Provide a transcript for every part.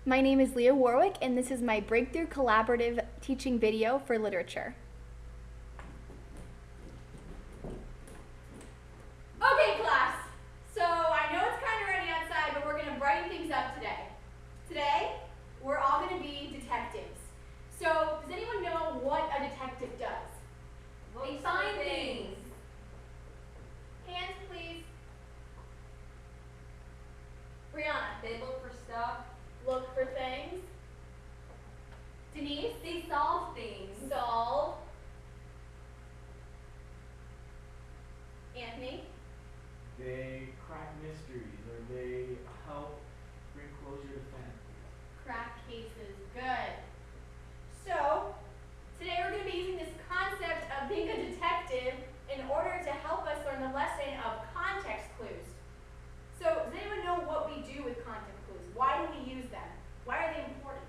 My name is Leah Warwick, and this is my breakthrough collaborative teaching video for literature. Okay, class. So I know it's kind of rainy outside, but we're going to brighten things up today. Today, we're all going to be detectives. So does anyone know what a detective does? They find things. Hands, please. Brianna. They look for stuff. Look for things. Denise. They solve things. Solve. Anthony. They crack mysteries, or they help bring closure to families. Crack cases. Good. So today we're going to be using this concept of being a detective in order to help us learn the lesson of context clues. So does anyone know what we do with context clues? Why do we use them? Why are they important?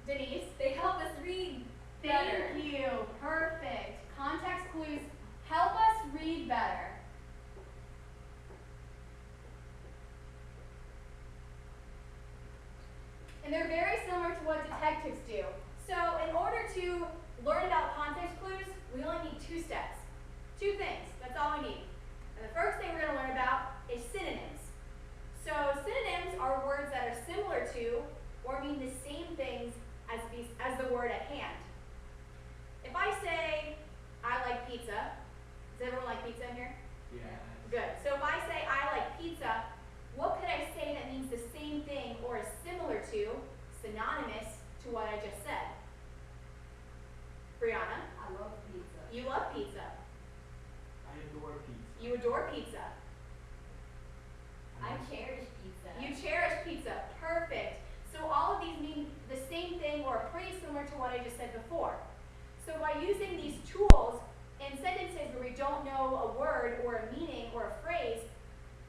Denise? They help us read better. Thank you. Perfect. Context clues help us read better. And they're very similar to what detectives do. So in order to learn about context clues, we only need two steps. Two things. That's all we need. And the first thing we're going to learn about is synonyms. So synonyms are words that are similar to or mean the same things as the word at hand. If I say, I like pizza, does everyone like pizza in here? Yeah. Good. So if I say I like pizza, what could I say that means the same thing or is similar to, synonymous to what I just said? Brianna? I love pizza. You love pizza. I adore pizza. You adore pizza. I cherish pizza. You cherish pizza. Perfect. So all of these mean the same thing or are pretty similar to what I just said before. So by using these tools in sentences where we don't know a word or a meaning or a phrase,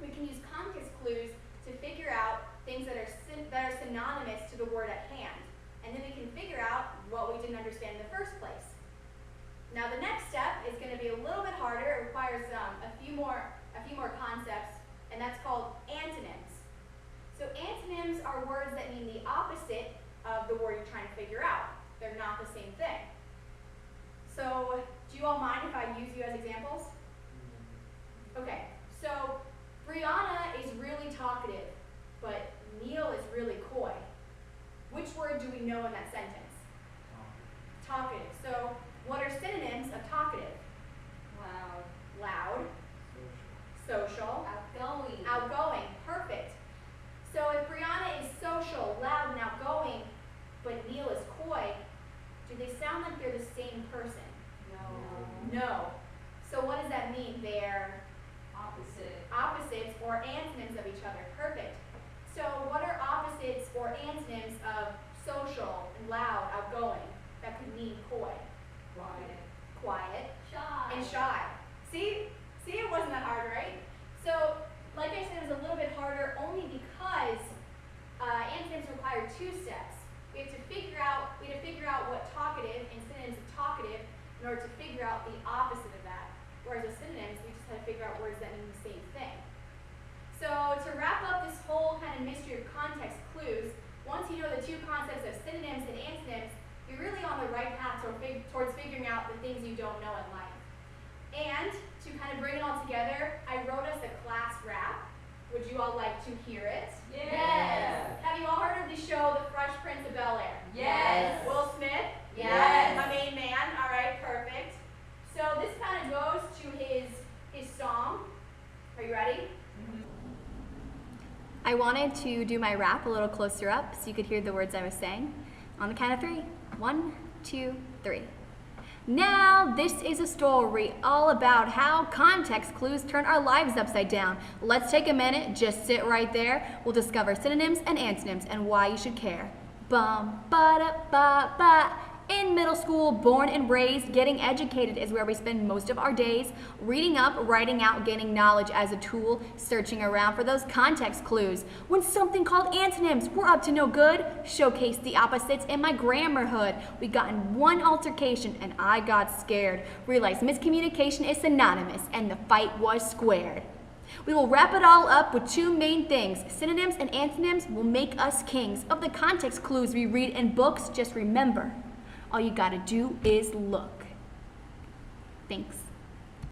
we can use context clues to figure out things that are synonymous to the word at hand. And then we can figure out what we didn't understand in the first place. Now the next step is going to be a little bit harder. It requires a few more concepts, and that's called antonyms. So antonyms are words that mean the opposite of the word you're trying to figure out. They're not the same thing. So do you all mind if I use you as examples? Okay, so Brianna is really talkative, but Neil is really coy. Which word do we know in that sentence? Talkative. So what are synonyms of talkative? Loud. Loud. Social. Social. Outgoing. Outgoing. Perfect. So if Brianna is social, loud, and outgoing, but Neil is coy, do they sound like they're the same person? No. No. So what does that mean? They're Opposite. opposites or antonyms of each other. Perfect. So what are opposites or antonyms of social and loud, outgoing, that could mean coy? Quiet. Quiet. Shy. And shy. See, it wasn't that hard, right? So, like I said, it was a little bit harder only because antonyms require two steps. We have to figure out what talkative and synonyms of talkative in order to figure out the opposite of that. Whereas with synonyms, we just had to figure out words that mean the same thing. So to wrap up this whole kind of mystery of context clues, once you know the two concepts of synonyms and antonyms, you're really on the right path towards figuring out the things you don't know in life. And to kind of bring it all together, I wrote us a class rap. Would you all like to hear it? Yes. Have you all heard of the show The Fresh Prince of Bel-Air? Yes. Will Smith? Yes. My main man. All right, perfect. So this kind of goes to his song. Are you ready? I wanted to do my rap a little closer up so you could hear the words I was saying. On the count of 3. 1, 2, 3. Now, this is a story all about how context clues turn our lives upside down. Let's take a minute, just sit right there. We'll discover synonyms and antonyms and why you should care. Bum, ba da ba ba. In middle school, born and raised, getting educated is where we spend most of our days. Reading up, writing out, gaining knowledge as a tool, searching around for those context clues. When something called antonyms were up to no good, showcase the opposites in my grammar hood. We got in one altercation and I got scared. Realized miscommunication is synonymous and the fight was squared. We will wrap it all up with two main things. Synonyms and antonyms will make us kings. Of the context clues we read in books, just remember, all you gotta do is look. Thanks.